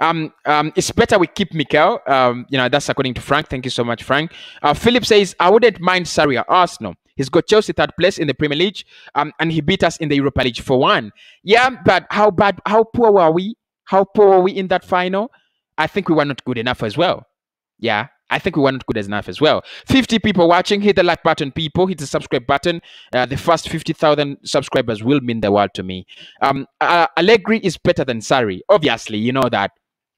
It's better we keep Mikel. That's according to Frank. Thank you so much, Frank. Philip says I wouldn't mind Sarri at Arsenal. He's got Chelsea third place in the Premier League, and he beat us in the Europa League for one. Yeah, but how poor were we? How poor were we in that final? I think we were not good enough as well. Yeah, I think we were not good enough as well. 50 people watching. Hit the like button, people. Hit the subscribe button. The first 50,000 subscribers will mean the world to me. Allegri is better than Sarri. Obviously, you know that.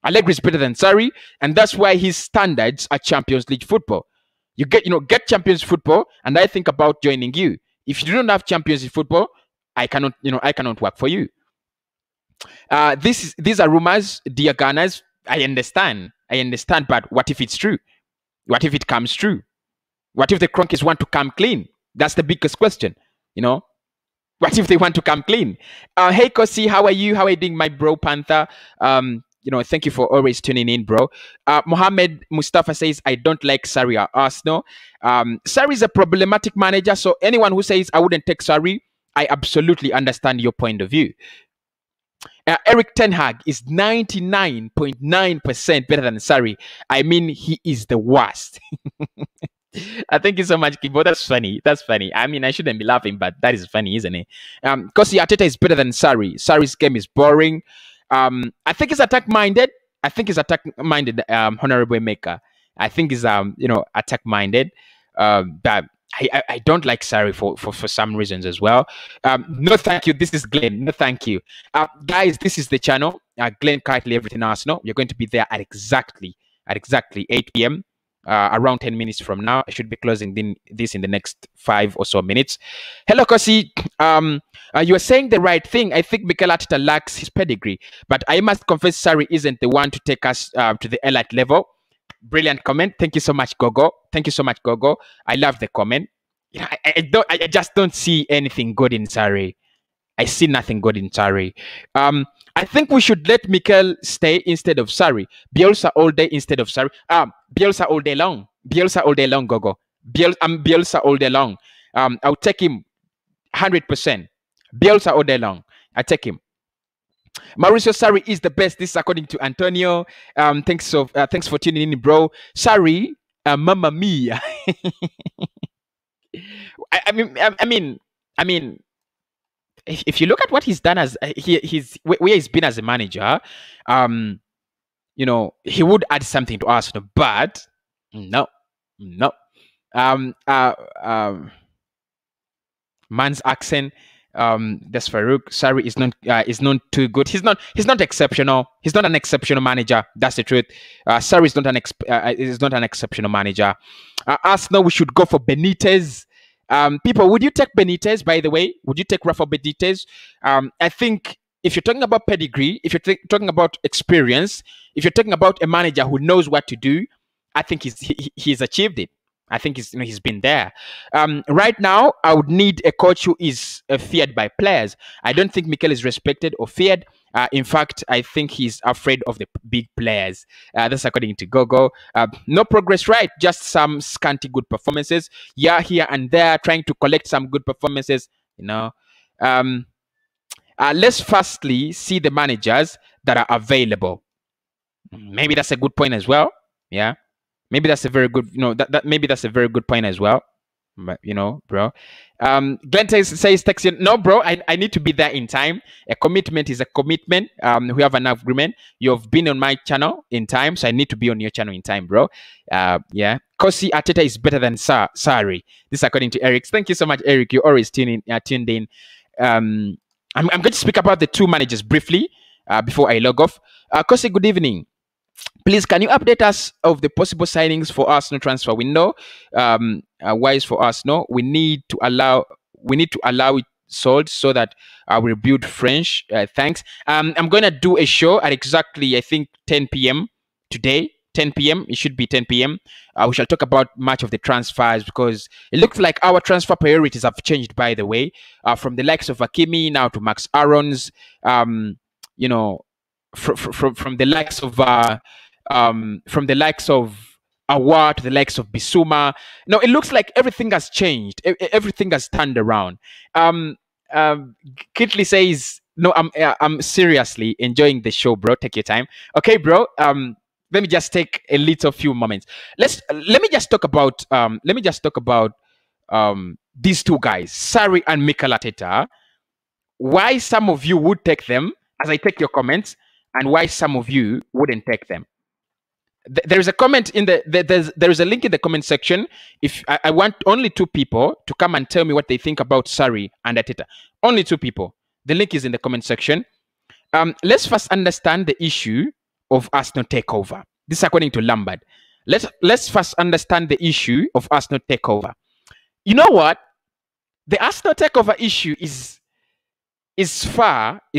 Allegri is better than Sarri, and that's why his standards are Champions League football. You get Champions League football, and I think about joining you. If you don't have Champions League football, I cannot work for you. These are rumors, dear Gunners. I understand, but what if it's true? What if it comes true? What if the Cronkies want to come clean? That's the biggest question, What if they want to come clean? Hey, Kosi, how are you? How are you doing, my bro, Panther? Thank you for always tuning in, bro. Mohammed Mustafa says, I don't like Sarri at Arsenal. Sarri is a problematic manager, so anyone who says I wouldn't take Sarri, I absolutely understand your point of view. Eric Ten Hag is 99.9% better than Sarri. I mean, he is the worst. Thank you so much, Kibo. That's funny. I mean, I shouldn't be laughing, but that is funny, isn't it? Because Arteta is better than Sarri. Sarri's game is boring. I think he's attack-minded. Honorable Maker. I think he's attack-minded. But I don't like Sarri for some reasons as well. No, thank you. This is Glenn. No, thank you. Guys, this is the channel. Glenn Kirtley, Everything Arsenal. You're going to be there at exactly 8 p.m. Around 10 minutes from now. I should be closing this in the next 5 or so minutes. Hello, Kosi. You are saying the right thing. I think Mikel Arteta lacks his pedigree, but I must confess Sarri isn't the one to take us to the elite level. Brilliant comment. Thank you so much, Gogo. I love the comment. I just don't see anything good in Sarri. I see nothing good in Sarri. I think we should let Mikel stay instead of Sarri. Bielsa all day instead of Sarri. Bielsa all day long. Gogo. Bielsa all day long. I'll take him 100%. Bielsa all day long. I take him. Mauricio Sarri is the best. This is according to Antonio. Thanks for tuning in, bro. Sarri, mamma mia. I mean, if you look at what he's done as where he's been as a manager, he would add something to Arsenal, but no. Man's accent. That's Farouk. Sarri is not too good. He's not exceptional. He's not an exceptional manager. That's the truth. Sarri is not an exceptional manager. Arsenal, we should go for Benitez. People, would you take Benitez, by the way? Would you take Rafa Benitez? I think if you're talking about pedigree, if you're talking about experience, if you're talking about a manager who knows what to do, I think he's achieved it. I think he's been there. Right now, I would need a coach who is feared by players. I don't think Mikel is respected or feared. In fact, I think he's afraid of the big players. That's according to Gogo. No progress, right? Just some scanty good performances. Yeah, here and there, trying to collect some good performances. Let's firstly see the managers that are available. Maybe that's a good point as well. Yeah. Maybe that's a very good, maybe that's a very good point as well. But, bro. Glenn says, text, no, bro, I need to be there in time. A commitment is a commitment. We have an agreement. You've been on my channel in time, so I need to be on your channel in time, bro. Yeah. Kosi Arteta is better than Sarri. This according to Eric. Thank you so much, Eric. You're always tuned in. I'm going to speak about the two managers briefly before I log off. Kosi, good evening. Please, can you update us of the possible signings for Arsenal transfer window? Wise for Arsenal, we need to allow it sold so that we build French. Thanks. I'm going to do a show at exactly, I think, 10 p.m. today. 10 p.m. It should be 10 p.m. We shall talk about much of the transfers because it looks like our transfer priorities have changed, by the way, from the likes of Hakimi now to Max Aarons. From the likes of Awar to the likes of Bissouma. No, it looks like everything has changed. Everything has turned around. Kitley says, no, I'm seriously enjoying the show, bro. Take your time. Okay, bro. Let me just take a little few moments. Let me just talk about these two guys, Sarri and Mikel Arteta. Why some of you would take them as I take your comments, and why some of you wouldn't take them. There is a comment in there is a link in the comment section. If I want only two people to come and tell me what they think about Sarri and Arteta. Only two people. The link is in the comment section. Let's first understand the issue of Arsenal takeover. This is according to Lambert. Let's first understand the issue of Arsenal takeover. You know what? The Arsenal takeover issue is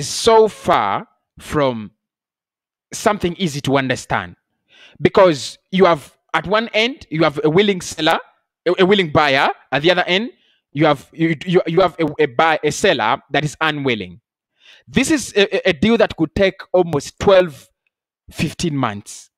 so far from something easy to understand, because you have at one end you have a willing seller, a willing buyer. At the other end, you have a seller that is unwilling. This is a deal that could take almost 12-15 months.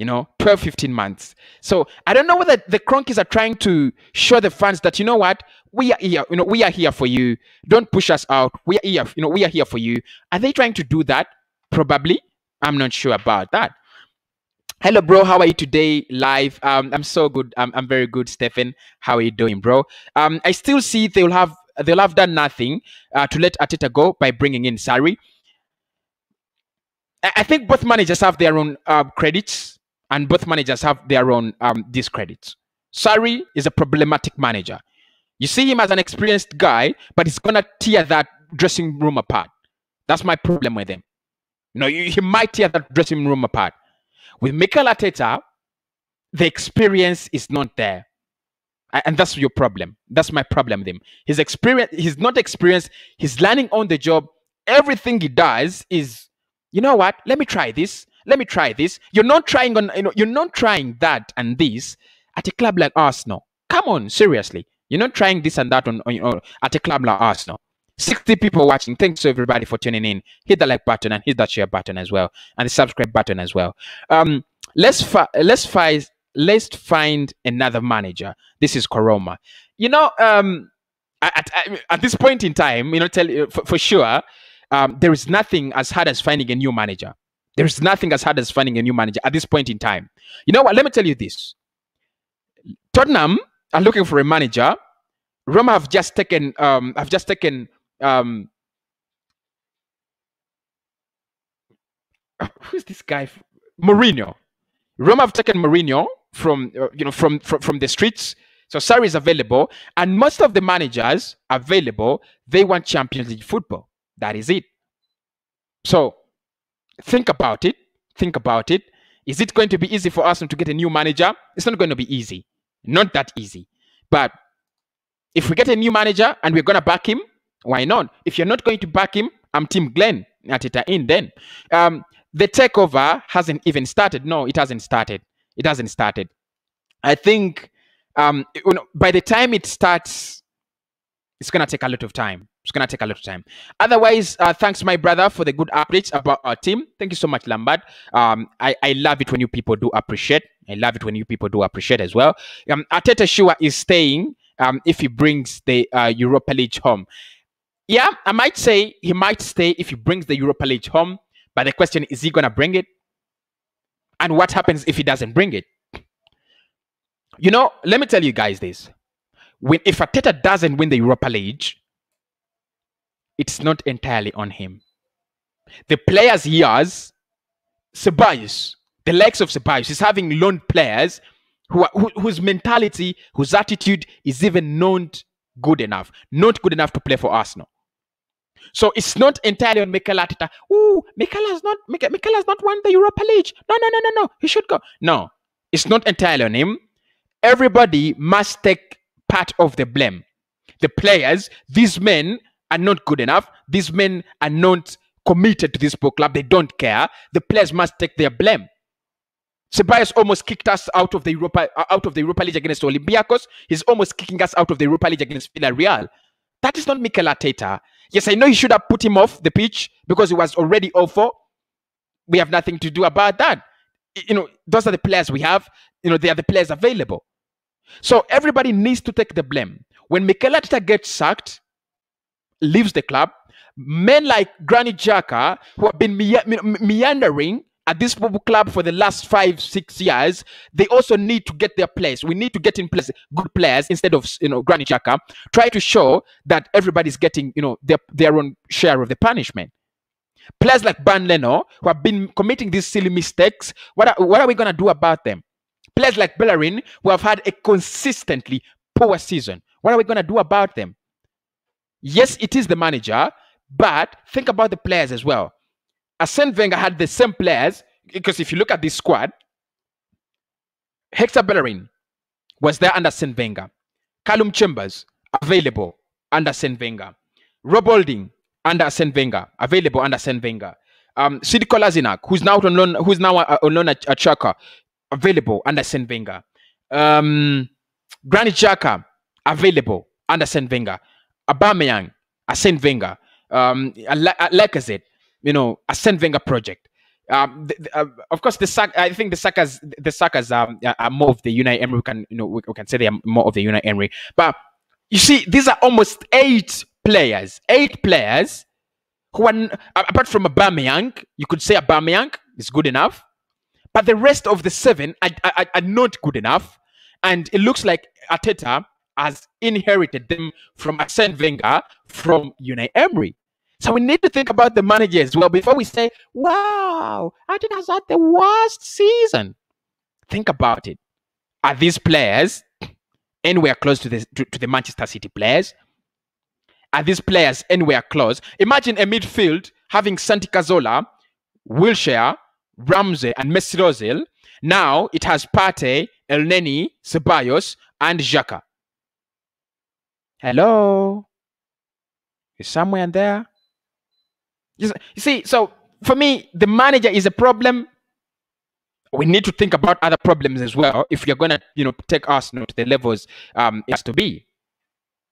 12-15 months. So I don't know whether the Cronkies are trying to show the fans that, you know what, we are here. We are here for you. Don't push us out. We are here. We are here for you. Are they trying to do that? Probably. I'm not sure about that. Hello, bro. How are you today? Live. I'm so good. I'm very good, Stephen. How are you doing, bro? I still see they'll have done nothing to let Arteta go by bringing in Sarri. I think both managers have their own credits, and both managers have their own discredits. Sarri is a problematic manager. You see him as an experienced guy, but he's gonna tear that dressing room apart. That's my problem with him. He might tear that dressing room apart. With Mikel Arteta, the experience is not there. And that's your problem. That's my problem with him. His experience, he's not experienced. He's learning on the job. Everything he does is, you know what? Let me try this. Let me try this. You're not trying that and this at a club like Arsenal. Come on, seriously. You're not trying this and that at a club like Arsenal. 60 people watching. Thanks to everybody for tuning in. Hit the like button and hit that share button as well, and the subscribe button as well. Let's find another manager. This is Koroma. At this point in time, for sure, there is nothing as hard as finding a new manager. There is nothing as hard as finding a new manager at this point in time. You know what? Let me tell you this. Tottenham are looking for a manager. Roma have just taken who's this guy? Mourinho. Roma have taken Mourinho from the streets. So Sarri is available, and most of the managers available, they want Champions League football. That is it. So think about it. Think about it. Is it going to be easy for Arsenal to get a new manager? It's not going to be easy. Not that easy. But if we get a new manager and we're going to back him, why not? If you're not going to back him, I'm Team Glenn Arteta in then. The takeover hasn't even started. No, it hasn't started. It hasn't started. I think by the time it starts, it's going to take a lot of time. It's going to take a lot of time. Otherwise, thanks, my brother, for the good updates about our team. Thank you so much, Lambert. I love it when you people do appreciate. I love it when you people do appreciate as well. Arteta Shua is staying if he brings the Europa League home. Yeah, I might say he might stay if he brings the Europa League home. But the question is he going to bring it? And what happens if he doesn't bring it? You know, let me tell you guys this. If Arteta doesn't win the Europa League, it's not entirely on him. The players he has, ceballos, the likes of ceballos, is having loaned players whose mentality, whose attitude is even not good enough to play for Arsenal. So it's not entirely on Mikel Arteta. Ooh, Mikel has not won the Europa League. No. He should go. No, it's not entirely on him. Everybody must take part of the blame. The players, these men are not good enough. These men are not committed to this football club. They don't care. The players must take their blame. Ceballos almost kicked us out of the Europa League against Olympiacos. He's almost kicking us out of the Europa League against Villarreal. That is not Mikel Arteta. Yes, I know he should have put him off the pitch because he was already awful. We have nothing to do about that. You know, those are the players we have. You know, they are the players available. So everybody needs to take the blame. When Mikel Arteta gets sacked, leaves the club, men like Granit Xhaka, who have been meandering at this football club for the last 5-6 years, they also need to get their place. We need to get in place good players instead of, you know, Granit Xhaka. Try to show that everybody's getting, you know, their own share of the punishment. Players like Ban Leno, who have been committing these silly mistakes, what are we going to do about them? Players like Bellerin, who have had a consistently poor season, what are we going to do about them? Yes, it is the manager, but think about the players as well. Arsene Wenger had the same players, because if you look at this squad, Hector Bellerin was there under Arsene Wenger. Callum Chambers, available under Arsene Wenger. Rob Holding, under Arsene Wenger, available under Arsene Wenger. Sidi Kolasinac, who's now on loan at Xhaka, available under Arsene Wenger. Granit Xhaka, available under Arsene Wenger. Aubameyang, Arsene Wenger. Lacazette, you know, Arsene Wenger project. Of course, I think the Sakas are more of the Unai Emery. We can say they are more of the Unai Emery. But you see, these are almost 8 players who are, apart from Aubameyang, you could say Aubameyang is good enough, but the rest of the 7 are not good enough. And it looks like Arteta has inherited them from Arsene Wenger, from Unai Emery. So we need to think about the manager as well before we say, wow, Arteta has had the worst season. Think about it. Are these players anywhere close to the Manchester City players? Are these players anywhere close? Imagine a midfield having Santi Cazorla, Wilshere, Ramsey, and Mesut Ozil. Now it has Partey, Elneny, Ceballos, and Xhaka. Hello? Is somewhere in there? You see, so for me, the manager is a problem. We need to think about other problems as well if you're going to, you know, take Arsenal to the levels it has to be,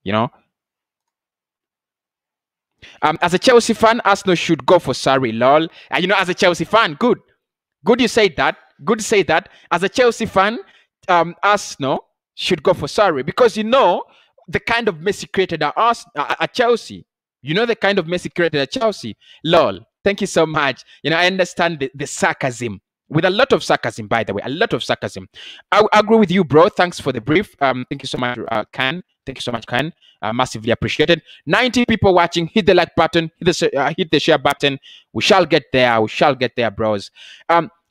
you know. As a Chelsea fan, Arsenal should go for Sarri, lol. And you know, as a Chelsea fan, good you say that. Good to say that. As a Chelsea fan, Arsenal should go for Sarri because you know the kind of mess he created at Chelsea. You know the kind of mess he created at Chelsea. Lol. Thank you so much. You know, I understand the sarcasm. With a lot of sarcasm, by the way. A lot of sarcasm. I agree with you, bro. Thanks for the brief. Thank you so much, Khan. Thank you so much, Khan. Massively appreciated. 90 people watching. Hit the like button. Hit the share button. We shall get there. We shall get there, bros.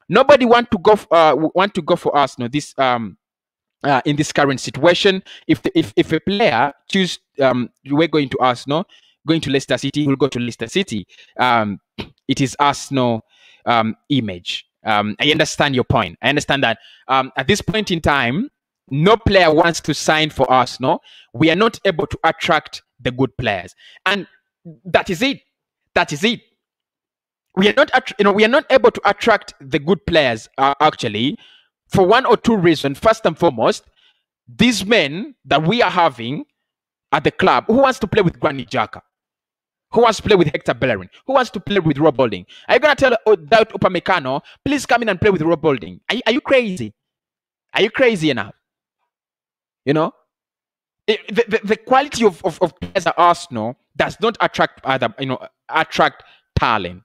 Nobody want to go for Arsenal this in this current situation. If a player choose we're going to Arsenal, going to Leicester City, we'll go to Leicester City. It is Arsenal image. I understand your point. I understand that at this point in time, no player wants to sign for Arsenal. We are not able to attract the good players. And that is it. That is it. We are not, we are not able to attract the good players actually for one or two reasons. First and foremost, these men that we are having at the club, who wants to play with Granit Xhaka? Who wants to play with Hector Bellerin? Who wants to play with Rob Holding? Are you going to tell Daud Upamecano, please come in and play with Rob Holding? Are you crazy? Are you crazy enough? You know? The quality of players at Arsenal does not attract attract talent.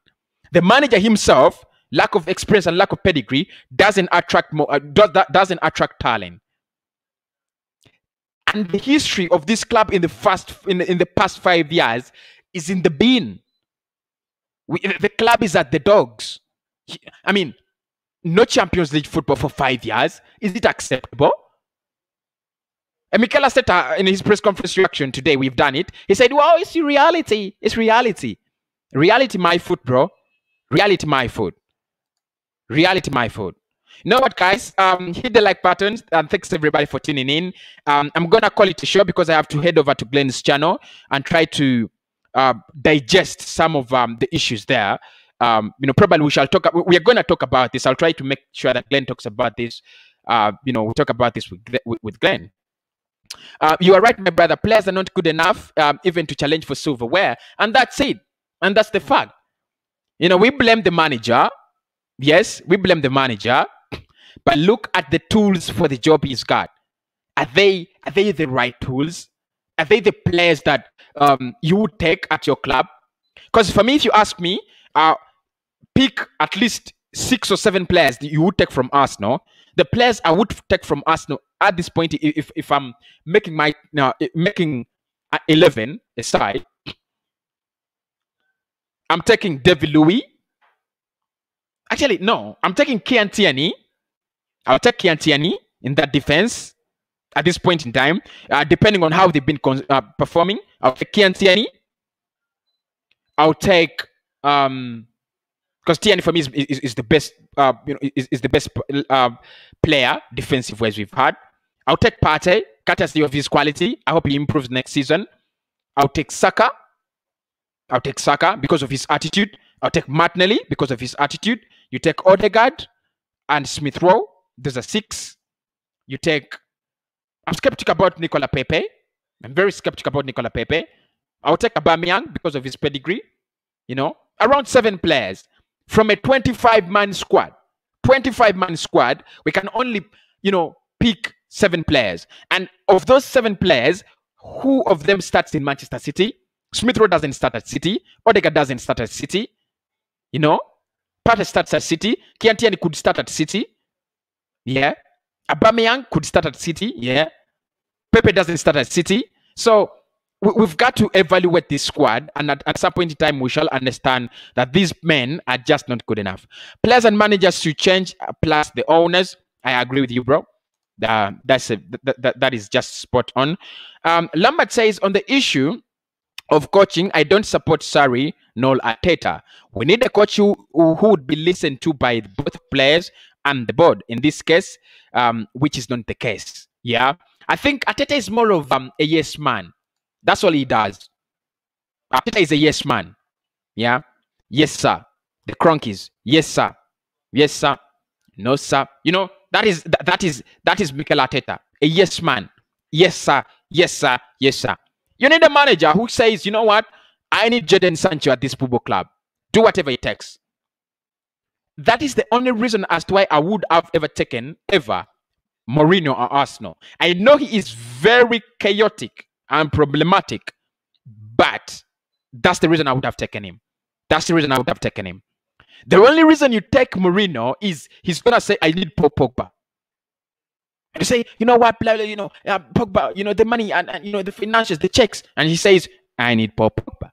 The manager himself, lack of experience and lack of pedigree, doesn't attract doesn't attract talent. And the history of this club in the past 5 years is in the bin. The club is at the dogs. I mean, no Champions League football for 5 years. Is it acceptable? And Mikel Arteta, in his press conference reaction today, we've done it. He said, well, it's reality. It's reality. Reality, my foot, bro. Reality, my foot. Reality, my foot. You know what, guys? Hit the like button, and thanks everybody for tuning in. I'm gonna call it a show because I have to head over to Glenn's channel and try to digest some of the issues there. Probably we shall talk. We are gonna talk about this. I'll try to make sure that Glenn talks about this. We talk about this with Glenn. You are right, my brother. Players are not good enough even to challenge for silverware, and that's it. And that's the fact. We blame the manager. Yes, we blame the manager. But look at the tools for the job he's got. Are they the right tools? Are they the players that you would take at your club? Because for me, if you ask me, pick at least 6 or 7 players that you would take from Arsenal. The players I would take from Arsenal at this point, if I'm making my making 11 aside, I'm taking David Louis. Actually, no, I'm taking Kieran Tierney. I'll take Kieran Tierney in that defense at this point in time, depending on how they've been performing. I'll take Kieran Tierney. I'll take because Tierney for me is the best, is the best player defensive wise we've had. I'll take Partey, courtesy of his quality. I hope he improves next season. I'll take Saka. I'll take Saka because of his attitude. I'll take Martinelli because of his attitude. You take Odegaard and Smith Rowe. Those are 6. You take... I'm skeptical about Nicolas Pepe. I'm very skeptical about Nicolas Pepe. I'll take Aubameyang because of his pedigree. Around 7 players. From a 25-man squad. 25-man squad, we can only, pick 7 players. And of those 7 players, who of them starts in Manchester City? Smith Rowe doesn't start at City. Odegaard doesn't start at City. Partey starts at City. Kieran Tierney could start at City. Yeah. Aubameyang could start at City. Yeah. Pepe doesn't start at City. So we've got to evaluate this squad, and at some point in time we shall understand that these men are just not good enough. Players and managers should change, plus the owners. I agree with you, bro. That is just spot on. Lambert says, on the issue of coaching, I don't support Sarri nor Arteta. We need a coach who would be listened to by both players and the board. In this case, which is not the case. Yeah, I think Arteta is more of a yes man. That's all he does. Arteta is a yes man. Yeah, yes sir. The Cronkies, yes sir, yes sir, no sir. That is Mikel Arteta, a yes man. Yes sir, yes sir, yes sir. You need a manager who says, you know what? I need Jadon Sancho at this football club. Do whatever it takes. That is the only reason as to why I would have ever taken Mourinho or Arsenal. I know he is very chaotic and problematic, but that's the reason I would have taken him. That's the reason I would have taken him. The only reason you take Mourinho is he's going to say, I need Paul Pogba. And you say, you know what, Pogba, the money and the financials, the checks. And he says, I need Paul Pogba.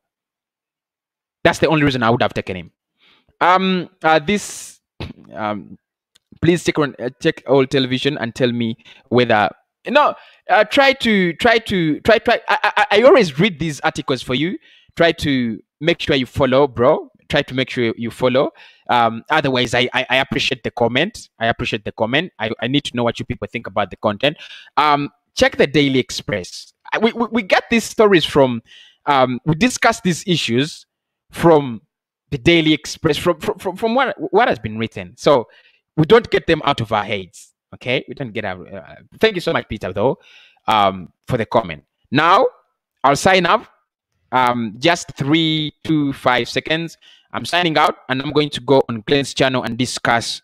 That's the only reason I would have taken him. Please check all television and tell me whether try. I always read these articles for you. Try to make sure you follow, bro. Try to make sure you follow. Otherwise, I appreciate the comment. I need to know what you people think about the content. Check the Daily Express. We get these stories from. We discuss these issues from the Daily Express, from what has been written. So we don't get them out of our heads. Okay, we don't get out. Thank you so much, Peter, though, for the comment. Now I'll sign up. Just 3 to 5 seconds. I'm signing out, and I'm going to go on Glenn's channel and discuss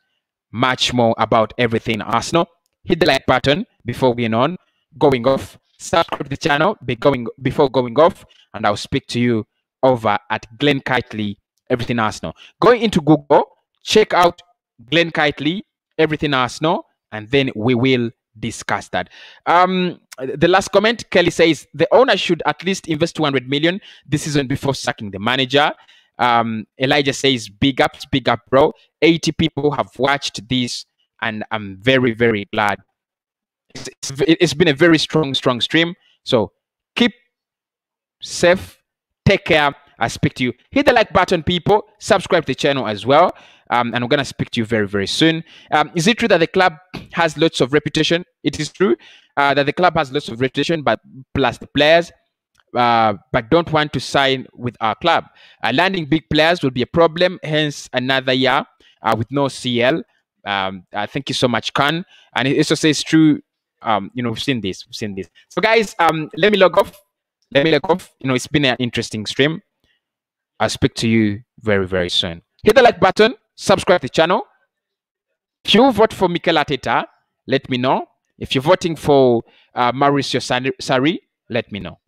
much more about everything Arsenal. Hit the like button before going off. Subscribe to the channel before going off, and I'll speak to you over at Glenn Kitely, Everything Arsenal. Going into Google, check out Glenn Kitely, Everything Arsenal, and then we will discuss that. The last comment, Kelly says the owner should at least invest 200 million this season before sacking the manager. Elijah says big up, bro. 80 people have watched this, and I'm very, very glad. It's been a very strong stream. So keep safe, take care. I speak to you. Hit the like button, people. Subscribe to the channel as well. And I'm gonna speak to you very, very soon. Is it true that the club has lots of reputation? It is true that the club has lots of reputation, but plus the players, but don't want to sign with our club. Landing big players will be a problem. Hence, another year with no CL. Thank you so much, Khan. And it also says true. We've seen this. So, guys, let me log off. It's been an interesting stream. I'll speak to you very, very soon. Hit the like button. Subscribe to the channel. If you vote for Mikel Arteta, let me know. If you're voting for MAURIZIO Sarri, let me know.